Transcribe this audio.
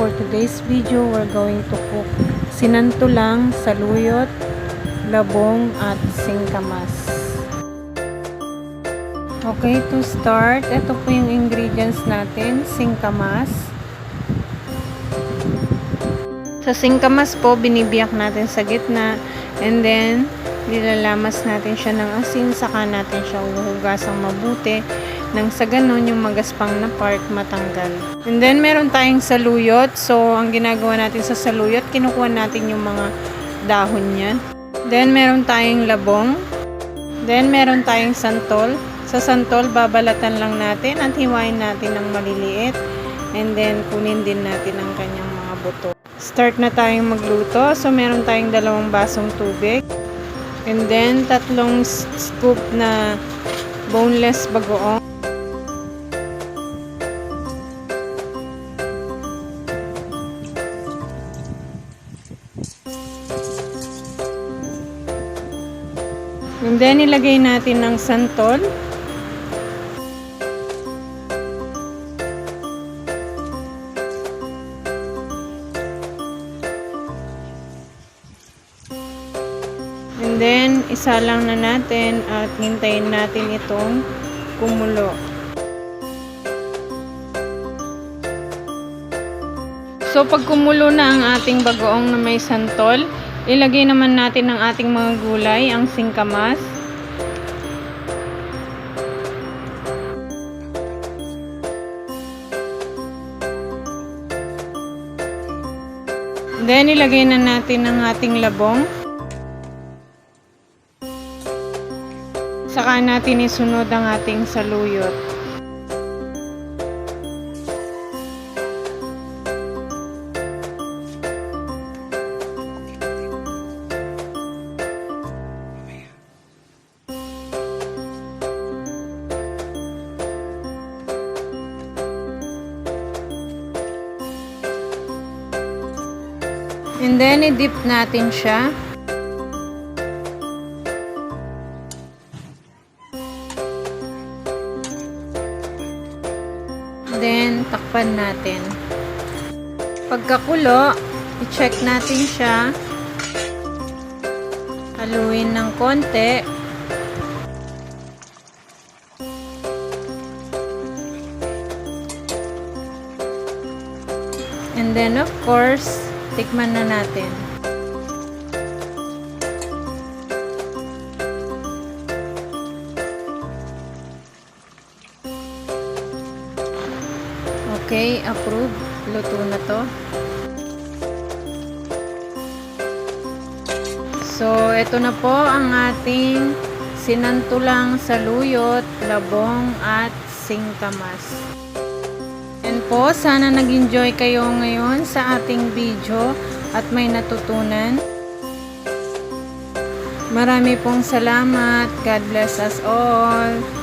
for today's video, we're going to cook Sinantulang, Saluyot, Labong at Singkamas. Okay, to start, ito po yung ingredients natin. Singkamas. Sa Singkamas po, binibiyak natin sa gitna, and then nilalamas natin siya ng asin, saka natin siya uhugasang mabuti nang sa ganun yung magaspang na part matanggal. And then meron tayong saluyot. So ang ginagawa natin sa saluyot, kinukuha natin yung mga dahon niya. Then meron tayong labong. Then meron tayong santol. Sa santol, babalatan lang natin at hiwain natin ng maliliit. And then kunin din natin ang kanyang mga buto. Start na tayong magluto. So meron tayong 2 basong tubig. And then 3 scoop na boneless bagoong. And then ilagay natin ng santol. And then isa lang na natin at hintayin natin itong kumulo. So pag kumulo na ang ating bagoong na may santol, ilagay naman natin ang ating mga gulay, ang singkamas. Then ilagay na natin ang ating labong. Saka natin isunod ang ating saluyot. And then, i-dip natin siya. Then, takpan natin. Pagkakulo, i-check natin siya. Haluin ng konti. And then, of course, tikman na natin. Okay, approve. Luto na to. So, ito na po ang ating Sinantulang, Saluyot, Labong at Singkamas. And po, sana nag-enjoy kayo ngayon sa ating video at may natutunan. Marami pong salamat. God bless us all.